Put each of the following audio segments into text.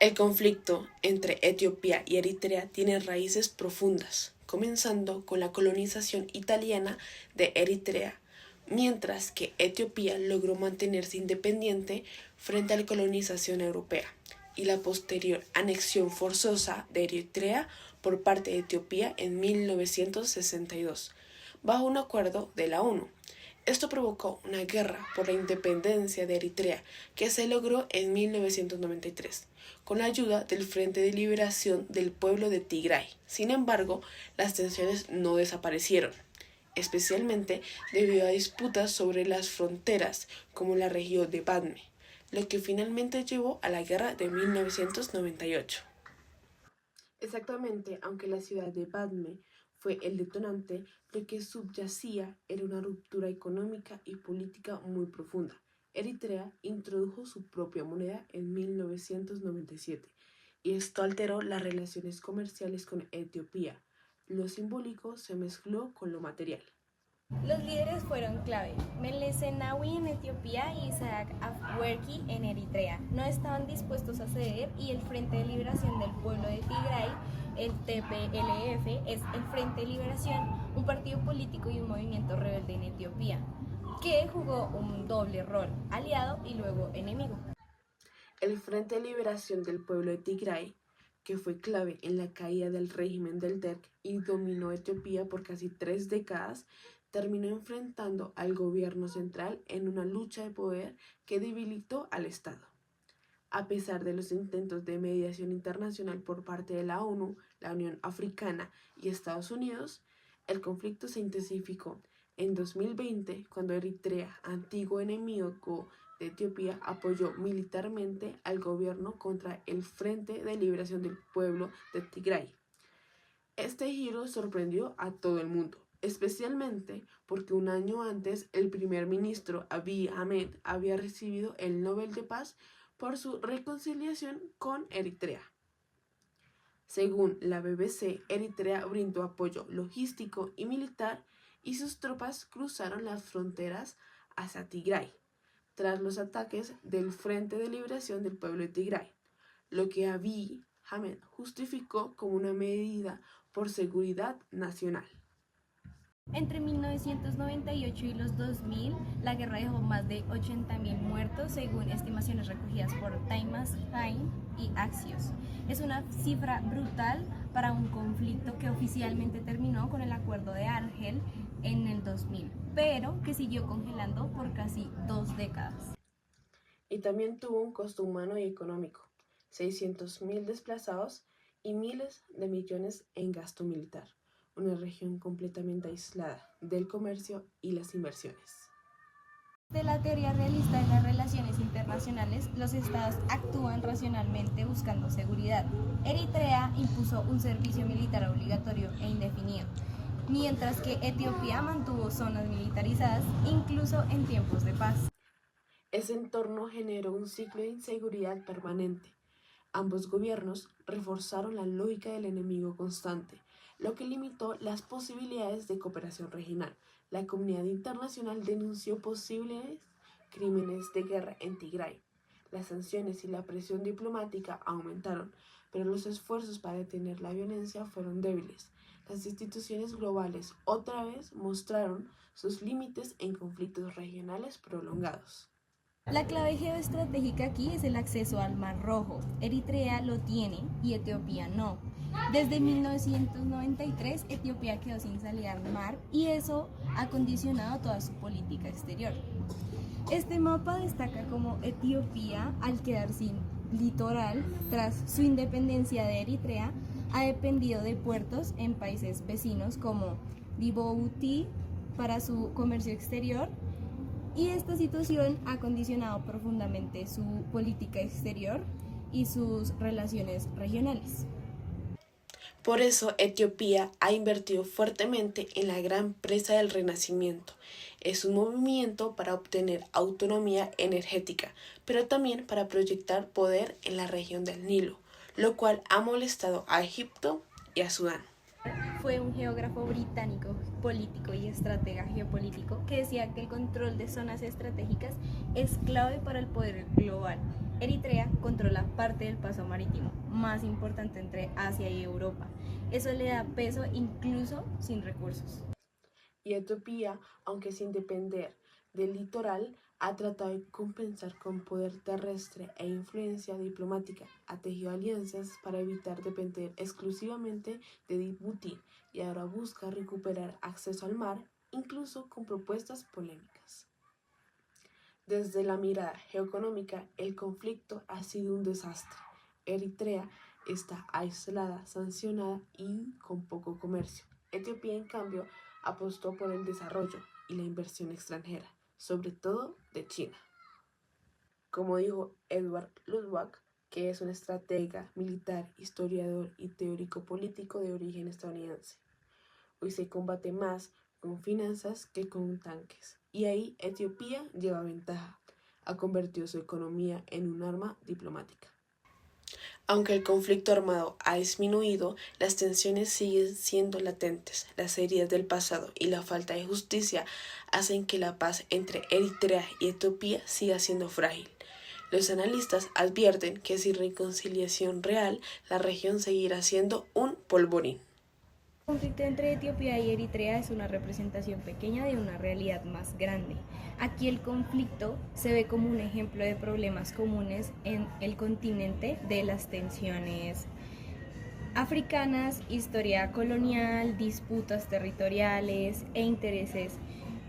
El conflicto entre Etiopía y Eritrea tiene raíces profundas, comenzando con la colonización italiana de Eritrea, mientras que Etiopía logró mantenerse independiente frente a la colonización europea y la posterior anexión forzosa de Eritrea por parte de Etiopía en 1962, bajo un acuerdo de la ONU. Esto provocó una guerra por la independencia de Eritrea que se logró en 1993, con la ayuda del Frente de Liberación del Pueblo de Tigray. Sin embargo, las tensiones no desaparecieron, especialmente debido a disputas sobre las fronteras como la región de Badme, lo que finalmente llevó a la guerra de 1998. Exactamente, aunque la ciudad de Badme fue el detonante, lo que subyacía era una ruptura económica y política muy profunda. Eritrea introdujo su propia moneda en 1997 y esto alteró las relaciones comerciales con Etiopía. Lo simbólico se mezcló con lo material. Los líderes fueron clave: Meles Zenawi en Etiopía y Isaac Afwerki en Eritrea. No estaban dispuestos a ceder y el Frente de Liberación del Pueblo de Tigray, el TPLF, es el Frente de Liberación, un partido político y un movimiento rebelde en Etiopía, que jugó un doble rol, aliado y luego enemigo. El Frente de Liberación del Pueblo de Tigray, que fue clave en la caída del régimen del Derg y dominó Etiopía por casi 3 décadas, terminó enfrentando al gobierno central en una lucha de poder que debilitó al Estado. A pesar de los intentos de mediación internacional por parte de la ONU, la Unión Africana y Estados Unidos, el conflicto se intensificó en 2020 cuando Eritrea, antiguo enemigo de Etiopía, apoyó militarmente al gobierno contra el Frente de Liberación del Pueblo de Tigray. Este giro sorprendió a todo el mundo, especialmente porque un año antes el primer ministro Abiy Ahmed había recibido el Nobel de Paz por su reconciliación con Eritrea. Según la BBC, Eritrea brindó apoyo logístico y militar y sus tropas cruzaron las fronteras hacia Tigray, tras los ataques del Frente de Liberación del Pueblo de Tigray, lo que Abiy Ahmed justificó como una medida por seguridad nacional. Entre 1998 y los 2000, la guerra dejó más de 80.000 muertos, según estimaciones recogidas por Times High y Axios. Es una cifra brutal para un conflicto que oficialmente terminó con el Acuerdo de Argel en el 2000, pero que siguió congelando por casi 2 décadas. Y también tuvo un costo humano y económico: 600.000 desplazados y miles de millones en gasto militar. Una región completamente aislada del comercio y las inversiones. De la teoría realista de las relaciones internacionales, los estados actúan racionalmente buscando seguridad. Eritrea impuso un servicio militar obligatorio e indefinido, mientras que Etiopía mantuvo zonas militarizadas incluso en tiempos de paz. Ese entorno generó un ciclo de inseguridad permanente. Ambos gobiernos reforzaron la lógica del enemigo constante, lo que limitó las posibilidades de cooperación regional. La comunidad internacional denunció posibles crímenes de guerra en Tigray. Las sanciones y la presión diplomática aumentaron, pero los esfuerzos para detener la violencia fueron débiles. Las instituciones globales otra vez mostraron sus límites en conflictos regionales prolongados. La clave geoestratégica aquí es el acceso al Mar Rojo. Eritrea lo tiene y Etiopía no. Desde 1993, Etiopía quedó sin salida al mar y eso ha condicionado toda su política exterior. Este mapa destaca cómo Etiopía, al quedar sin litoral tras su independencia de Eritrea, ha dependido de puertos en países vecinos como Djibouti para su comercio exterior, y esta situación ha condicionado profundamente su política exterior y sus relaciones regionales. Por eso, Etiopía ha invertido fuertemente en la Gran Presa del Renacimiento. Es un movimiento para obtener autonomía energética, pero también para proyectar poder en la región del Nilo, lo cual ha molestado a Egipto y a Sudán. Fue un geógrafo británico, político y estratega geopolítico que decía que el control de zonas estratégicas es clave para el poder global. Eritrea controla parte del paso marítimo más importante entre Asia y Europa. Eso le da peso incluso sin recursos. Y Etiopía, aunque sin depender del litoral, ha tratado de compensar con poder terrestre e influencia diplomática, ha tejido alianzas para evitar depender exclusivamente de Djibouti y ahora busca recuperar acceso al mar, incluso con propuestas polémicas. Desde la mirada geoeconómica, el conflicto ha sido un desastre. Eritrea está aislada, sancionada y con poco comercio. Etiopía, en cambio, apostó por el desarrollo y la inversión extranjera, sobre todo de China. Como dijo Edward Luttwak, que es un estratega militar, historiador y teórico político de origen estadounidense, hoy se combate más con finanzas que con tanques. Y ahí Etiopía lleva ventaja. Ha convertido su economía en un arma diplomática. Aunque el conflicto armado ha disminuido, las tensiones siguen siendo latentes. Las heridas del pasado y la falta de justicia hacen que la paz entre Eritrea y Etiopía siga siendo frágil. Los analistas advierten que sin reconciliación real, la región seguirá siendo un polvorín. El conflicto entre Etiopía y Eritrea es una representación pequeña de una realidad más grande. Aquí el conflicto se ve como un ejemplo de problemas comunes en el continente, de las tensiones africanas, historia colonial, disputas territoriales e intereses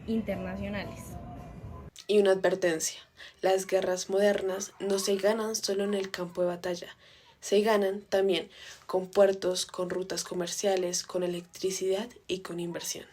internacionales. Y una advertencia: las guerras modernas no se ganan solo en el campo de batalla, se ganan también con puertos, con rutas comerciales, con electricidad y con inversión.